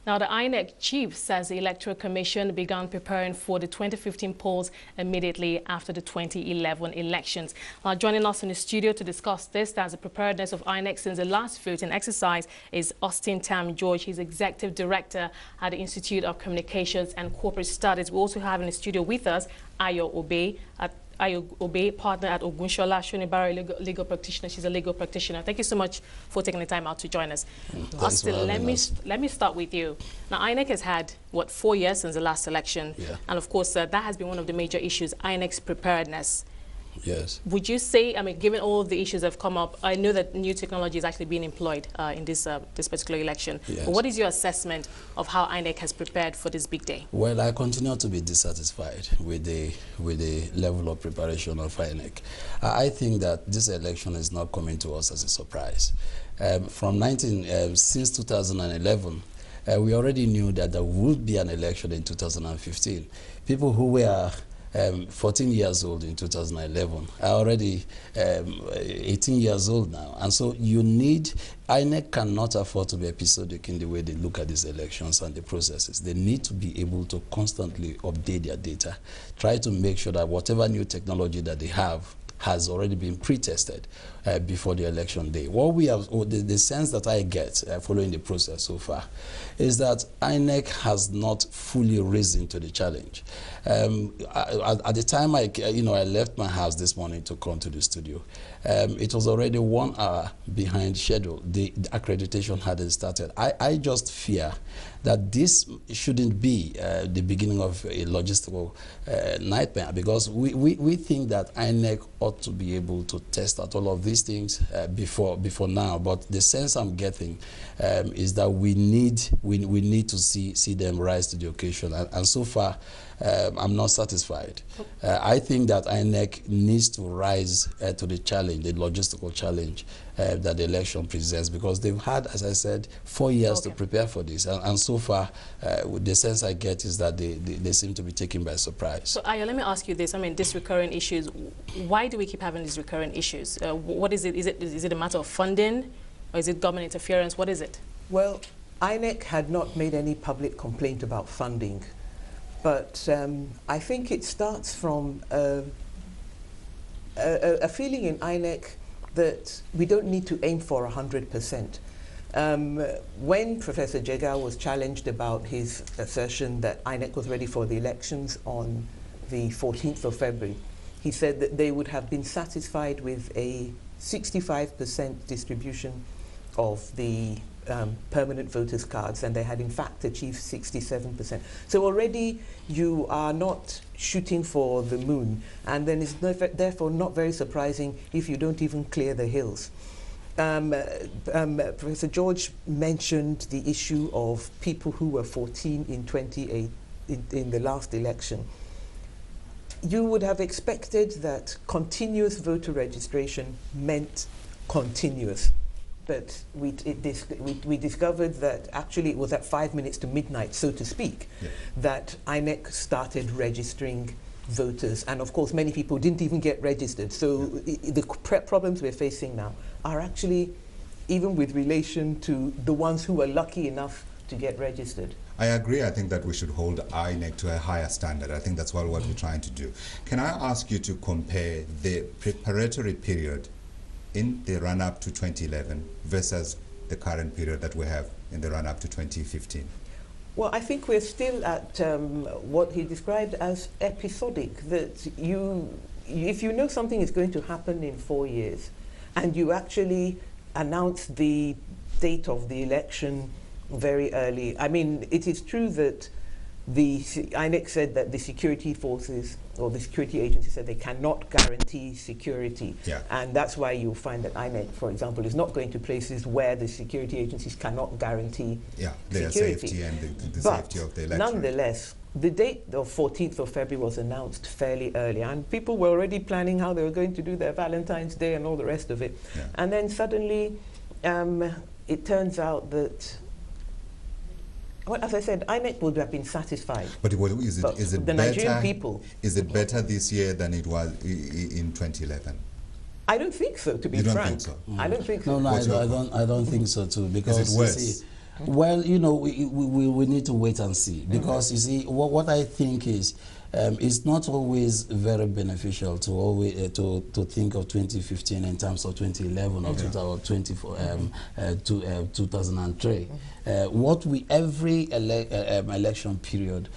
Now, the INEC chief says the Electoral Commission began preparing for the 2015 polls immediately after the 2011 elections. Joining us in the studio to discuss this, that's the preparedness of INEC since the last voting exercise, is Austin Tam-George. He's Executive Director at the Institute of Communications and Corporate Studies. We also have in the studio with us Ayo Obe, partner at Ogunsola Shonibare Legal Practitioners. She's a legal practitioner. Thank you so much for taking the time out to join us. Austin, let me start with you. Now, INEC has had, 4 years since the last election? Yeah. And of course, that has been one of the major issues, INEC's preparedness. Yes. Would you say, I mean, given all the issues that have come up, I know that new technology is actually being employed in this particular election. Yes. But what is your assessment of how INEC has prepared for this big day? Well, I continue to be dissatisfied with the level of preparation of INEC. I think that this election is not coming to us as a surprise. Since 2011, we already knew that there would be an election in 2015. People who were 14 years old in 2011 are already 18 years old now. And so INEC cannot afford to be episodic in the way they look at these elections and the processes. They need to be able to constantly update their data, try to make sure that whatever new technology that they have has already been pre-tested before the election day. What we have, the sense that I get following the process so far is that INEC has not fully risen to the challenge. At the time I left my house this morning to come to the studio, it was already 1 hour behind schedule. The accreditation hadn't started. I just fear that this shouldn't be the beginning of a logistical nightmare, because we think that INEC ought to be able to test out all of these things before now. But the sense I'm getting is that we need to see them rise to the occasion, and so far I'm not satisfied. I think that INEC needs to rise to the challenge, the logistical challenge that the election presents, because they've had, as I said, 4 years to prepare for this, and so far the sense I get is that they seem to be taken by surprise. So Ayo, let me ask you this. I mean, these recurring issues, why do we keep having these recurring issues? What is it? Is it a matter of funding, or is it government interference? What is it? Well, INEC had not made any public complaint about funding, but I think it starts from a feeling in INEC that we don't need to aim for 100%. When Professor Jega was challenged about his assertion that INEC was ready for the elections on the 14th of February, he said that they would have been satisfied with a 65% distribution of the permanent voters' cards, and they had in fact achieved 67%. So already you are not shooting for the moon, and then it's therefore not very surprising if you don't even clear the hills. Professor George mentioned the issue of people who were 14 in the last election. You would have expected that continuous voter registration meant continuous. But we discovered that actually it was at 5 minutes to midnight, so to speak, that INEC started registering voters. And of course, many people didn't even get registered. So the problems we're facing now are actually even with relation to the ones who were lucky enough to get registered. I agree. I think that we should hold INEC to a higher standard. I think that's what we're trying to do. Can I ask you to compare the preparatory period in the run-up to 2011 versus the current period that we have in the run-up to 2015? Well, I think we're still at what he described as episodic, that if you know something is going to happen in 4 years and you actually announce the date of the election very early. I mean, it is true that the INEC said that the security forces or the security agency said they cannot guarantee security. And that's why you'll find that INEC, for example, is not going to places where the security agencies cannot guarantee their security. safety and the safety of the election. Nonetheless, the date of 14th of February was announced fairly early, and people were already planning how they were going to do their Valentine's Day and all the rest of it. And then suddenly it turns out that, well, as I said, INEC would have been satisfied. But is it the better, Nigerian people? Is it better this year than it was in 2011? I don't think so, to be frank. You don't think so? I don't think so. No, I don't think so too. Because is it worse? you see, Well, you know, we need to wait and see, because you see, what I think is, it's not always very beneficial to always to think of 2015 in terms of 2011 or 2003. What every election period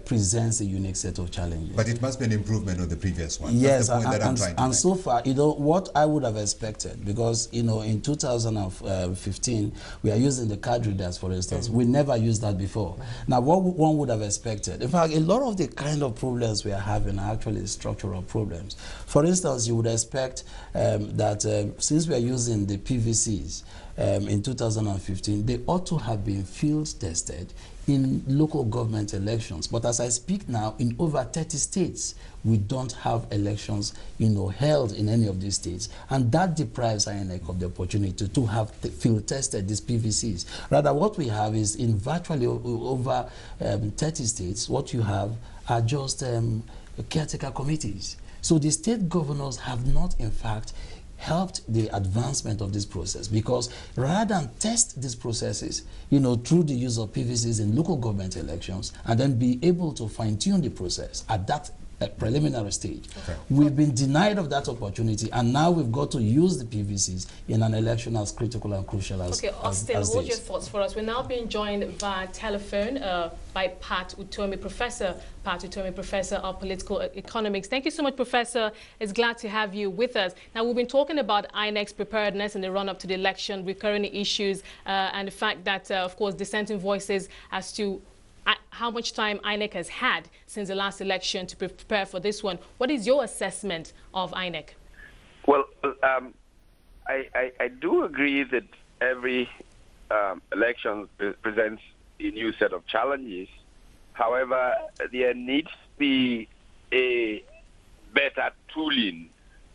presents a unique set of challenges. But it must be an improvement on the previous one. Yes, that's the point that I'm trying to make. So far, you know, what I would have expected, because, you know, in 2015, we are using the card readers, for instance. We never used that before. Now, what one would have expected, in fact, a lot of the kind of problems we are having are actually structural problems. For instance, you would expect that since we are using the PVCs in 2015, they ought to have been field tested in local government elections. But as I speak now, in over 30 states, we don't have elections, you know, held in any of these states. And that deprives INEC of the opportunity to have field tested these PVCs. Rather, what we have is in virtually over 30 states, what you have are just caretaker committees. So the state governors have not, in fact, helped the advancement of this process, because rather than test these processes, you know, through the use of PVCs in local government elections, and then be able to fine-tune the process at that preliminary stage. We've been denied of that opportunity, and now we've got to use the PVCs in an election as critical and crucial as Austin, as hold your thoughts for us. We're now being joined via telephone by Pat Utomi, Professor of Political Economics. Thank you so much, Professor. It's glad to have you with us. Now, we've been talking about INEC's preparedness in the run-up to the election, recurring issues, and the fact that, of course, dissenting voices as to how much time INEC has had since the last election to prepare for this one. What is your assessment of INEC? Well, I do agree that every election presents a new set of challenges. However, there needs to be a better tooling,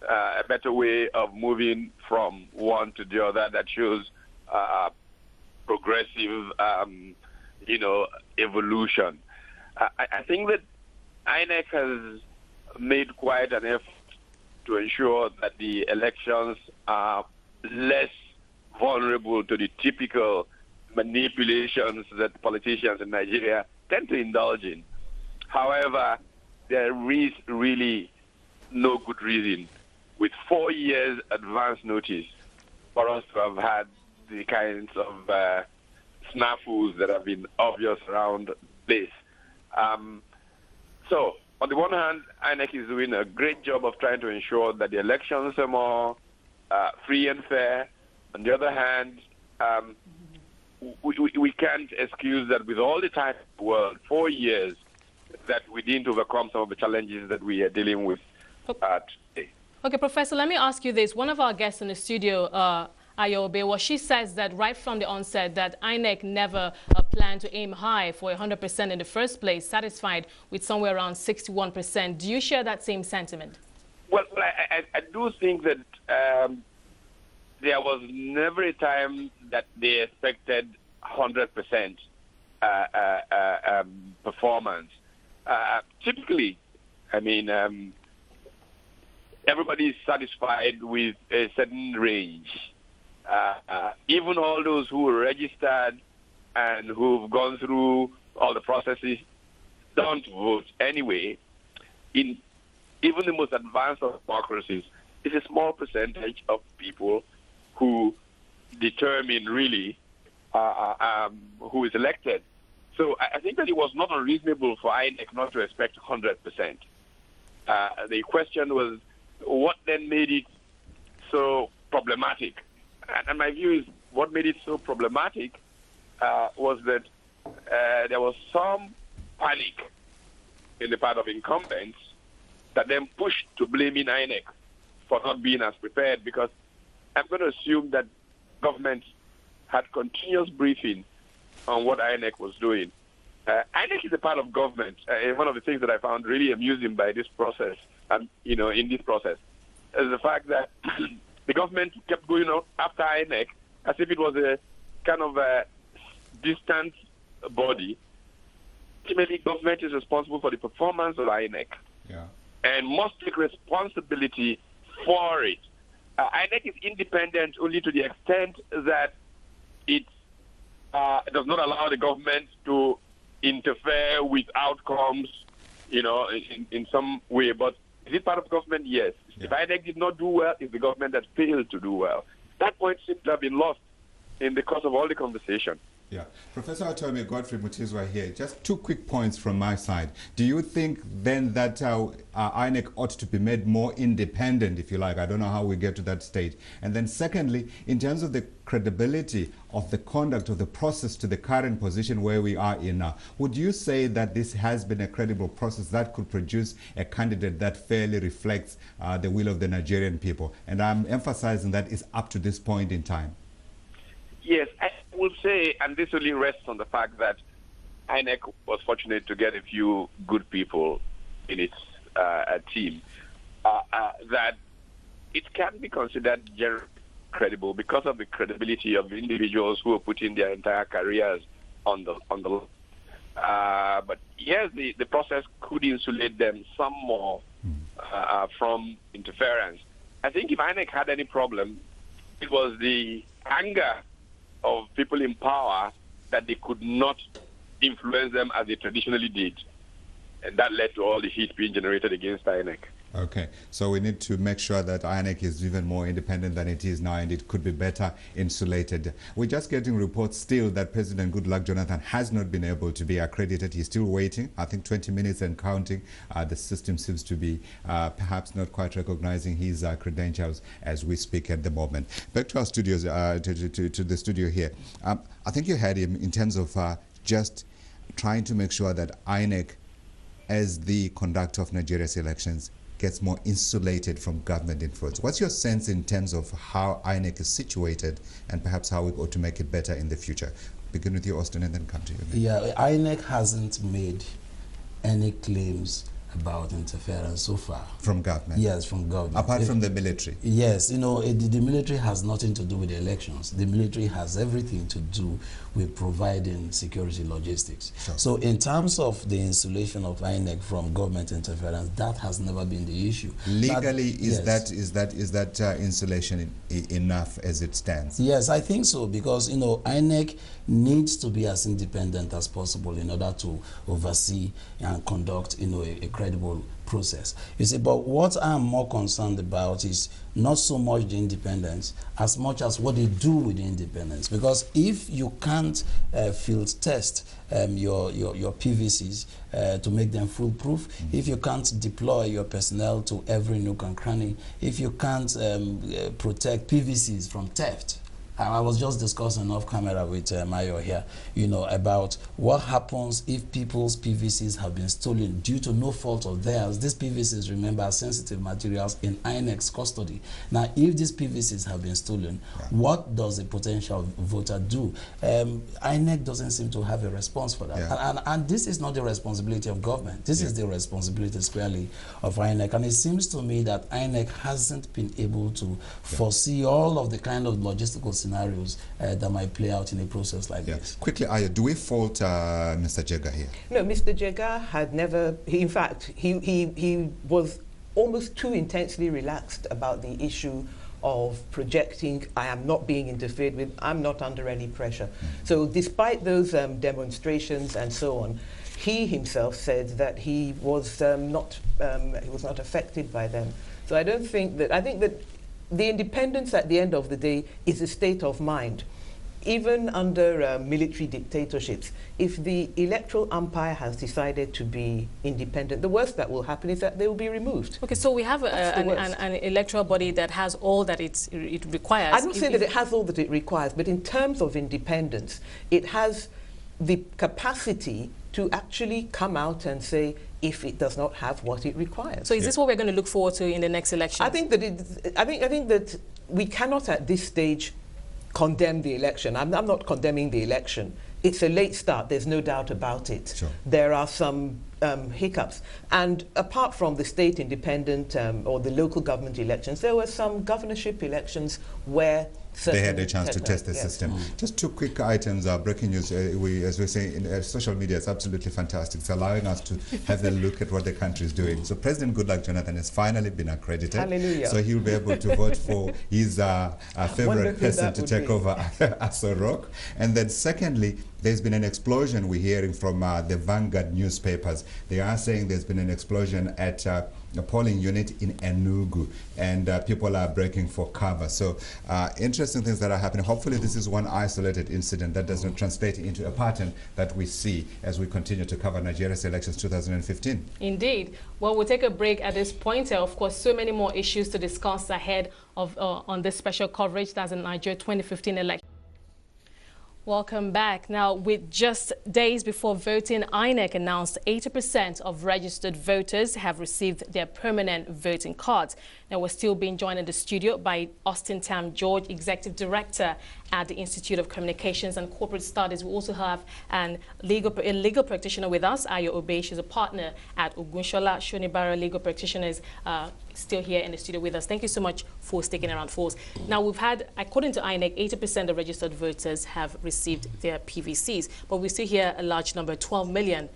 a better way of moving from one to the other that shows progressive you know, evolution. I think that INEC has made quite an effort to ensure that the elections are less vulnerable to the typical manipulations that politicians in Nigeria tend to indulge in. However, there is really no good reason, with 4 years advance notice, for us to have had the kinds of snafus that have been obvious around this. So, on the one hand, INEC is doing a great job of trying to ensure that the elections are more free and fair. On the other hand, we can't excuse that with all the time in the world, 4 years, that we didn't overcome some of the challenges that we are dealing with today. Okay, Professor, let me ask you this. One of our guests in the studio, Ayobe, well, she says that right from the onset that INEC never planned to aim high for 100% in the first place, satisfied with somewhere around 61%. Do you share that same sentiment? Well, I do think that there was never a time that they expected 100% performance. Typically, I mean, everybody is satisfied with a certain range. Even all those who are registered and who've gone through all the processes don't vote anyway. In even the most advanced of democracies, it's a small percentage of people who determine really who is elected. So I think that it was not unreasonable for INEC not to expect 100%. The question was, what then made it so problematic? And my view is what made it so problematic was that there was some panic in the part of incumbents that then pushed to blaming INEC for not being as prepared, because I'm going to assume that government had continuous briefing on what INEC was doing. INEC is a part of government. One of the things that I found really amusing by this process, in this process, is the fact that the government kept going after INEC as if it was a kind of a distant body. Ultimately, government is responsible for the performance of INEC and must take responsibility for it. INEC is independent only to the extent that it does not allow the government to interfere with outcomes, you know, in some way. But is it part of government? Yes. Yeah. If INEC did not do well, it's the government that failed to do well. That point seems to have been lost in the course of all the conversation. Yeah. Professor Atome Godfrey Mutizwa here. Just 2 quick points from my side. Do you think then that INEC ought to be made more independent, if you like? I don't know how we get to that stage. And then secondly, in terms of the credibility of the conduct of the process to the current position where we are in now, would you say that this has been a credible process that could produce a candidate that fairly reflects the will of the Nigerian people? And I'm emphasizing that it's up to this point in time. Yes, I will say, and this only rests on the fact that INEC was fortunate to get a few good people in its team, that it can be considered generally credible because of the credibility of individuals who are putting their entire careers on the but yes, the process could insulate them some more from interference. I think if INEC had any problem, it was the anger of people in power that they could not influence them as they traditionally did. And that led to all the heat being generated against INEC. Okay, so we need to make sure that INEC is even more independent than it is now, and it could be better insulated. We're just getting reports still that President Goodluck Jonathan has not been able to be accredited. He's still waiting, I think 20 minutes and counting. The system seems to be perhaps not quite recognizing his credentials as we speak at the moment. Back to our studios, to the studio here. I think you had him in terms of just trying to make sure that INEC, as the conductor of Nigeria's elections, gets more insulated from government influence. What's your sense in terms of how INEC is situated and perhaps how we ought to make it better in the future? Begin with you, Austin, and then come to you. Yeah, INEC hasn't made any claims about interference so far. From government? Yes, from government. Apart from the military? Yes, you know, the military has nothing to do with the elections. The military has everything to do with providing security logistics. Sure. So in terms of the insulation of INEC from government interference, that has never been the issue. Legally, is yes. that insulation enough as it stands? Yes, I think so, because, you know, INEC needs to be as independent as possible in order to oversee and conduct, you know, a credible process. You see, but what I'm more concerned about is not so much the independence as much as what they do with the independence. Because if you can't field test your PVCs to make them foolproof, if you can't deploy your personnel to every nook and cranny, if you can't protect PVCs from theft. I was just discussing off camera with Mayo here, you know, about what happens if people's PVCs have been stolen due to no fault of theirs. These PVCs, remember, are sensitive materials in INEC's custody. Now, if these PVCs have been stolen, what does a potential voter do? INEC doesn't seem to have a response for that. Yeah. And this is not the responsibility of government. This is the responsibility squarely of INEC. And it seems to me that INEC hasn't been able to foresee all of the kind of logistical scenarios that might play out in a process like this. Quickly, Aya, do we fault Mr. Jega here? No, Mr. Jega had never, in fact, he was almost too intensely relaxed about the issue of projecting, I am not being interfered with, I'm not under any pressure. So despite those demonstrations and so on, he himself said that he was not affected by them. So I don't think that, I think that the independence at the end of the day is a state of mind. Even under military dictatorships, if the electoral umpire has decided to be independent, the worst that will happen is that they will be removed. Okay, so we have an electoral body that has all that it requires. I don't say that it has all that it requires, but in terms of independence, it has the capacity to actually come out and say if it does not have what it requires. So is this what we're going to look forward to in the next election? I think that I think that we cannot at this stage condemn the election. I'm not condemning the election. It's a late start, there's no doubt about it. Sure. There are some hiccups. And apart from the state independent or the local government elections, there were some governorship elections where they had a chance to test the system. Just two quick items, breaking news. As we say, in social media, it's absolutely fantastic. It's allowing us to have a look at what the country is doing. So President Goodluck Jonathan has finally been accredited. Hallelujah. So he'll be able to vote for his favorite person to take over Aso Rock. And then secondly, there's been an explosion we're hearing from the Vanguard newspapers. They are saying there's been an explosion at a polling unit in Enugu, and people are breaking for cover. So interesting things that are happening. Hopefully this is one isolated incident that does not translate into a pattern that we see as we continue to cover Nigeria's elections 2015. Indeed. Well, we'll take a break at this point. Of course, so many more issues to discuss ahead of on this special coverage. That's in Nigeria 2015 election. Welcome back. Now, with just days before voting, INEC announced 80% of registered voters have received their permanent voting cards. Now, we're still being joined in the studio by Austin Tam-George, Executive Director at the Institute of Communications and Corporate Studies. We also have a legal practitioner with us, Ayo Obey. She's a partner at Ogunsola Shonibare Legal Practitioners, still here in the studio with us. Thank you so much for sticking around for us. Now, we've had, according to INEC, 80% of registered voters have received their PVCs, but we still hear a large number, 12 million,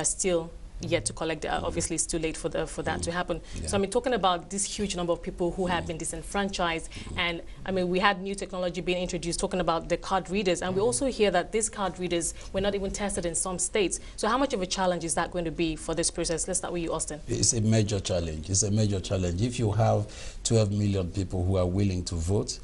still yet to collect. Obviously, it's too late for that to happen. Yeah. So, I mean, talking about this huge number of people who have been disenfranchised, and I mean, we had new technology being introduced, talking about the card readers, and we also hear that these card readers were not even tested in some states. So, how much of a challenge is that going to be for this process? Let's start with you, Austin. It's a major challenge. It's a major challenge. If you have 12 million people who are willing to vote,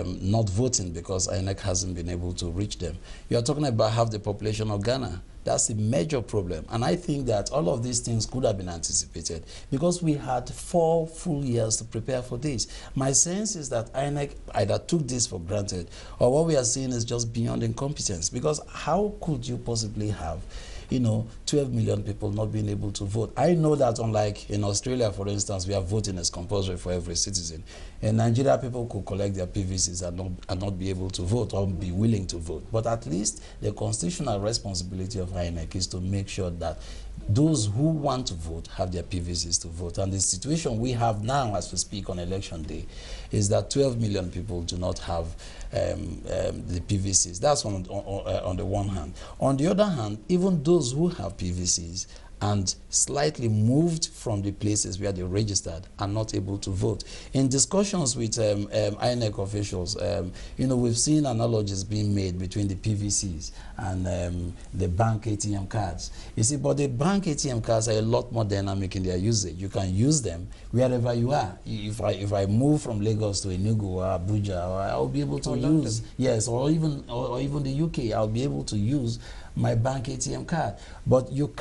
not voting because INEC hasn't been able to reach them, you are talking about half the population of Ghana. That's a major problem. And I think that all of these things could have been anticipated because we had 4 full years to prepare for this. My sense is that INEC either took this for granted or what we are seeing is just beyond incompetence, because how could you possibly have 12 million people not being able to vote? I know that unlike in Australia, for instance, where voting is compulsory for every citizen, in Nigeria, people could collect their PVCs and not be able to vote or be willing to vote. But at least the constitutional responsibility of INEC is to make sure that those who want to vote have their PVCs to vote. And the situation we have now as we speak on election day is that 12 million people do not have the PVCs. That's on the one hand. On the other hand, even those who have PVCs and slightly moved from the places where they registered are not able to vote. In discussions with INEC officials, we've seen analogies being made between the PVCs and the bank ATM cards. You see, but the bank ATM cards are a lot more dynamic in their usage. You can use them wherever you are. If I move from Lagos to Enugu or Abuja, I'll be able to use, yes, or even the UK, I'll be able to use my bank ATM card. But you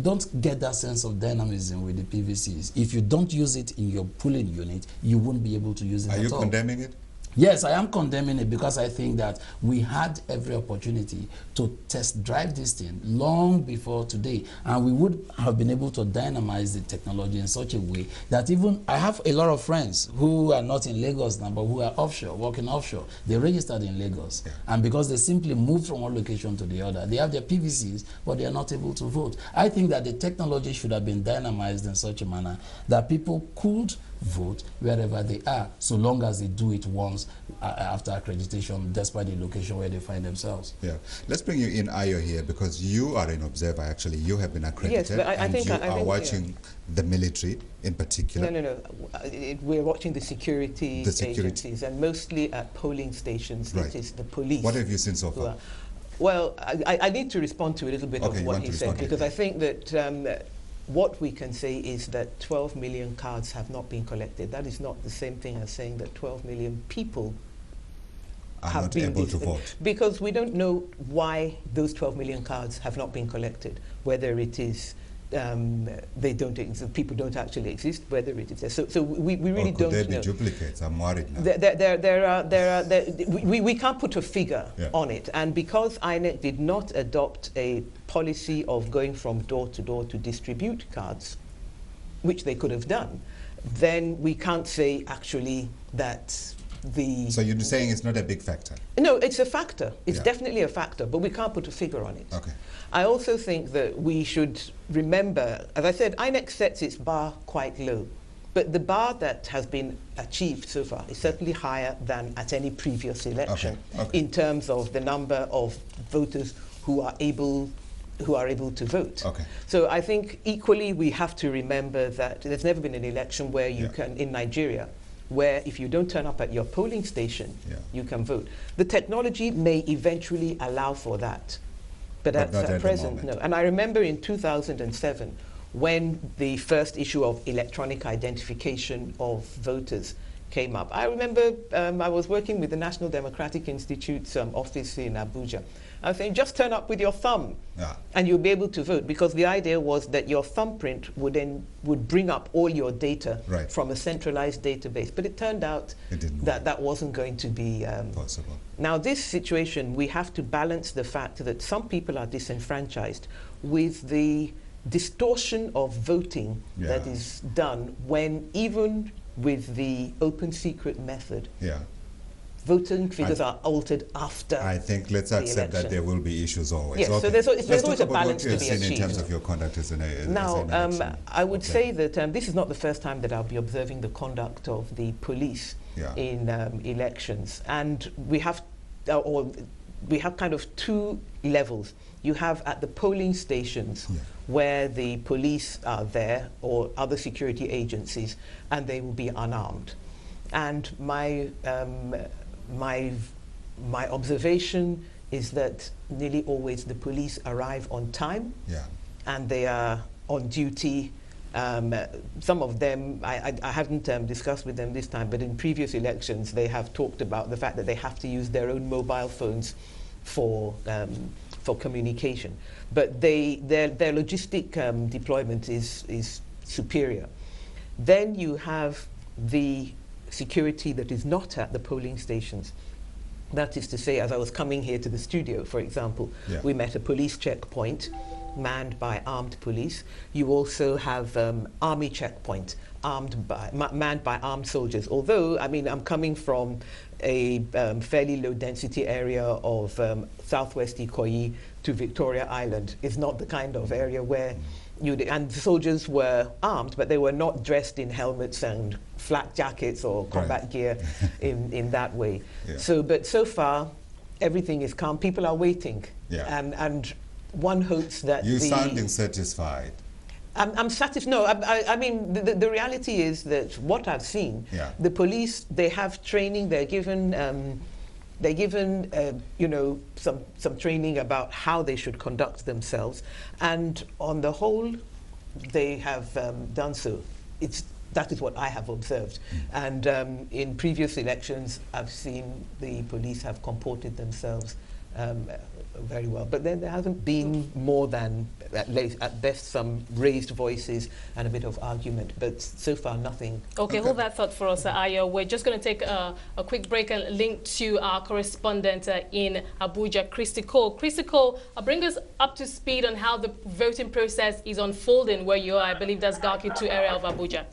don't get that sense of dynamism with the PVCs. If you don't use it in your polling unit, you won't be able to use it at all. Are you condemning it? Yes, I am condemning it because I think that we had every opportunity to test drive this thing long before today, and we would have been able to dynamize the technology in such a way that even I have a lot of friends who are not in Lagos now, but who are offshore, working offshore. They registered in Lagos, and because they simply moved from one location to the other, they have their PVCs, but they are not able to vote. I think that the technology should have been dynamized in such a manner that people could vote wherever they are, so long as they do it once after accreditation, despite the location where they find themselves. Yeah. Let's bring you in, Ayo, here, because you are an observer, actually. You have been accredited, yes, but I think watching the military in particular. No. We're watching the security agencies, and mostly at polling stations. Right. It is the police. What have you seen so far? Well, I need to respond to a little bit of what he said, because I think that what we can say is that 12 million cards have not been collected. That is not the same thing as saying that 12 million people are not able to vote. Because we don't know why those 12 million cards have not been collected, whether it is they don't exist, people don't actually exist, whether it is so we really don't know. Could there be duplicates? I'm worried now. We can't put a figure on it, and because INEC did not adopt a policy of going from door to distribute cards, which they could have done, then we can't say actually that So you're saying it's not a big factor? No, it's a factor. It's definitely a factor, but we can't put a figure on it. Okay. I also think that we should remember, as I said, INEC sets its bar quite low. But the bar that has been achieved so far is certainly higher than at any previous election in terms of the number of voters who are able to vote. So I think equally we have to remember that there's never been an election where you can, in Nigeria, where if you don't turn up at your polling station, you can vote. The technology may eventually allow for that, but at present, no. And I remember in 2007, when the first issue of electronic identification of voters came up. I remember I was working with the National Democratic Institute's office in Abuja. I was saying, just turn up with your thumb and you'll be able to vote, because the idea was that your thumbprint would bring up all your data from a centralized database. But it turned out that wasn't going to be possible. Now, this situation, we have to balance the fact that some people are disenfranchised with the distortion of voting that is done when, even with the open secret method, voting figures are altered after. I think let's accept that there will be issues always. Yes, so there's always a balance to be achieved. In terms of your conduct as an I would say that this is not the first time that I'll be observing the conduct of the police in elections, and we have kind of two levels. You have at the polling stations where the police are there, or other security agencies, and they will be unarmed. And my observation is that nearly always the police arrive on time, and they are on duty. Some of them, I haven't discussed with them this time, but in previous elections they have talked about the fact that they have to use their own mobile phones for communication. But their logistic deployment is superior. Then you have the security that is not at the polling stations. That is to say, as I was coming here to the studio, for example, we met a police checkpoint manned by armed police. You also have army checkpoint manned by armed soldiers. Although, I mean, I'm coming from a fairly low density area of southwest Ikoyi to Victoria Island. It's not the kind of area where and the soldiers were armed, but they were not dressed in helmets and flak jackets or combat gear in that way. But so far, everything is calm. People are waiting, and one hopes that you're sounding satisfied. I'm satisfied. No, I mean, the reality is that what I've seen, the police, they have training. They're given you know, some training about how they should conduct themselves, and on the whole, they have done so. That is what I have observed. And in previous elections, I've seen the police have comported themselves very well. But then there hasn't been more than, at best, some raised voices and a bit of argument. But so far, nothing. Okay, hold that thought for us, Ayo. We're just going to take a quick break and link to our correspondent in Abuja, Christy Cole. Christy Cole, bring us up to speed on how the voting process is unfolding where you are. I believe that's Garki 2 area of Abuja.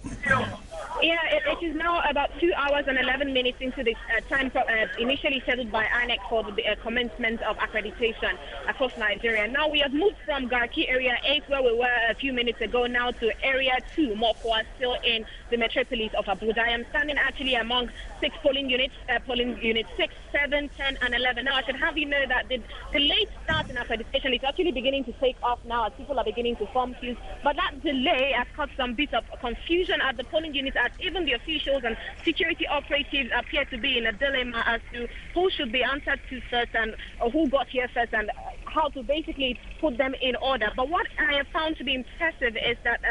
Yeah, it is now about 2 hours and 11 minutes into the time initially scheduled by INEC for the commencement of accreditation across Nigeria. Now we have moved from Garki Area 8, where we were a few minutes ago, now to Area 2, Mokwa, still in the metropolis of Abuja. I am standing actually among 6 polling units 6, 7, 10, and 11. Now I should have you know that the late start in accreditation is actually beginning to take off now as people are beginning to form queues. But that delay has caused some bit of confusion at the polling units, as even the officials and security operatives appear to be in a dilemma as to who should be answered to first and who got here first and how to basically put them in order. But what I have found to be impressive is that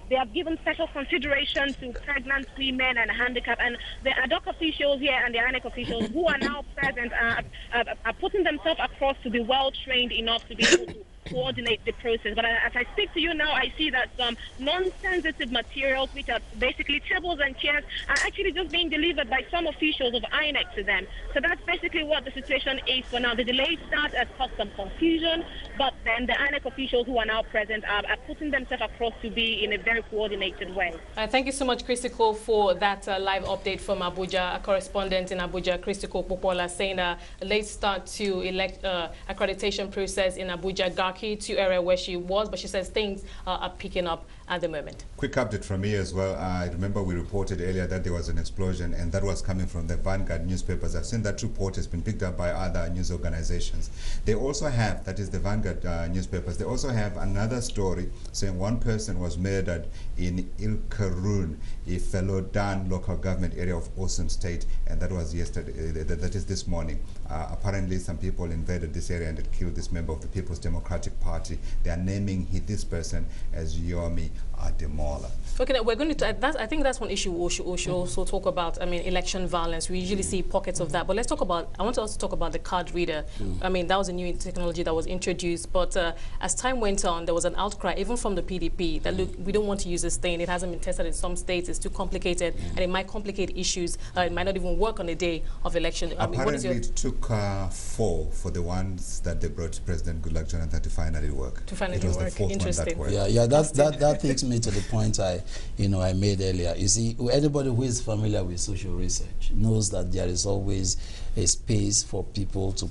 they have given special consideration to pregnant women and handicapped, and the ad hoc officials here and the INEC officials who are now present are putting themselves across to be well trained enough to be able to coordinate the process. But as I speak to you now, I see that some non-sensitive materials, which are basically tables and chairs, are actually just being delivered by some officials of INEC to them. So that's basically what the situation is for now. The delayed start has caused some confusion, but then the INEC officials who are now present are putting themselves across to be in a very coordinated way. Thank you so much, Christy Cole, for that live update from Abuja. A correspondent in Abuja, Christy Cole Popola, saying a late start to accreditation process in Abuja. Garki, to area where she was, but she says things are picking up at the moment. Quick update from me as well. I remember we reported earlier that there was an explosion, and that was coming from the Vanguard newspapers. I've seen that report has been picked up by other news organizations. They also have, that is the Vanguard newspapers, they also have another story saying one person was murdered in Ilkarun, a Felodan local government area of Osun State, and that was yesterday, that is this morning. Apparently some people invaded this area and it killed this member of the People's Democratic Party. They are naming this person as Yomi Ademola. Okay, now we're going to, I think that's one issue we should also talk about. I mean, election violence. We usually see pockets of that. But let's talk about, I want to also talk about the card reader. I mean, that was a new technology that was introduced. But as time went on, there was an outcry, even from the PDP, that look, we don't want to use this thing. It hasn't been tested in some states. It's too complicated. And it might complicate issues. It might not even work on the day of election. I mean, apparently, it took 4 for the ones that they brought to President Goodluck Jonathan to finally work. To finally it was work. the 4th Interesting. one that worked. Yeah, that takes me to the point I made earlier. You see, anybody who is familiar with social research knows that there is always a space for people to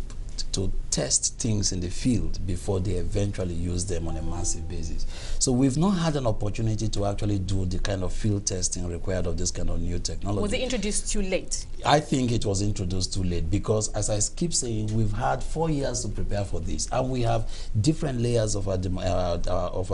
test things in the field before they eventually use them on a massive basis. So we've not had an opportunity to actually do the kind of field testing required of this kind of new technology. Was it introduced too late? I think it was introduced too late because, as I keep saying, we've had 4 years to prepare for this, and we have different layers of our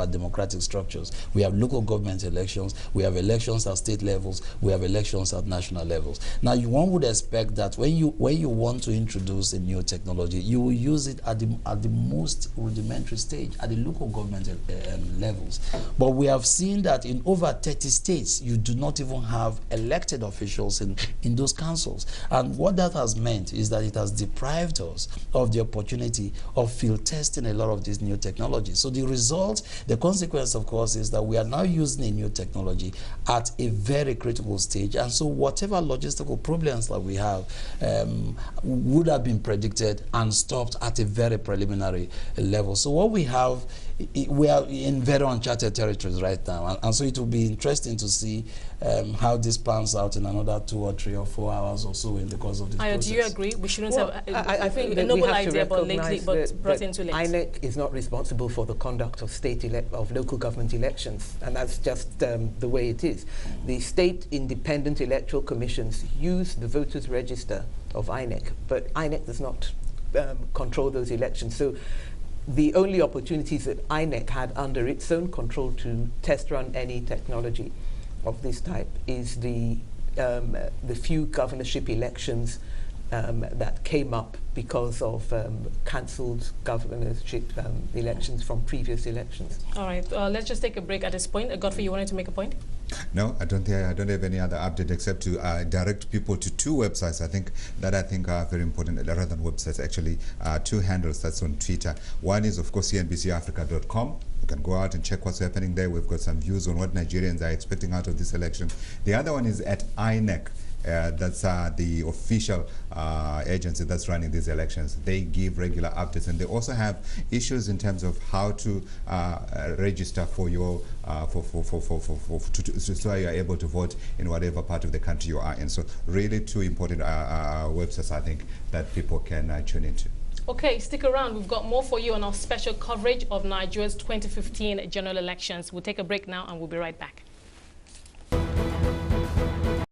democratic structures. We have local government elections, we have elections at state levels, we have elections at national levels. Now, one would expect that when you want to introduce a new technology, you will use it at the most rudimentary stage, at the local government levels. But we have seen that in over 30 states, you do not even have elected officials in those councils. And what that has meant is that it has deprived us of the opportunity of field testing a lot of these new technologies. So the result, the consequence, of course, is that we are now using a new technology at a very critical stage. And so whatever logistical problems that we have would have been predicted and stopped at a very preliminary level. So what we have, we are in very uncharted territories right now, and so it will be interesting to see how this plans out in another 2 or 3 or 4 hours or so in the course of this process. Do you agree? We shouldn't have I think a noble idea, but lately, brought in too late. INEC is not responsible for the conduct of local government elections, and that's just the way it is. The state independent electoral commissions use the voters' register of INEC, but INEC does not control those elections. So the only opportunities that INEC had under its own control to test run any technology of this type is the few governorship elections that came up because of cancelled governorship elections from previous elections. All right, let's just take a break at this point. Godfrey, you wanted to make a point? No, I don't have any other update except to direct people to 2 websites. I think are very important, rather than websites, actually 2 handles that's on Twitter. One is, of course, CNBCAfrica.com. You can go out and check what's happening there. We've got some views on what Nigerians are expecting out of this election. The other one is at INEC. That's the official agency that's running these elections. They give regular updates, and they also have issues in terms of how to register for your so you are able to vote in whatever part of the country you are in. So really 2 important websites, I think, that people can tune into. Okay, stick around. We've got more for you on our special coverage of Nigeria's 2015 general elections. We'll take a break now and we'll be right back.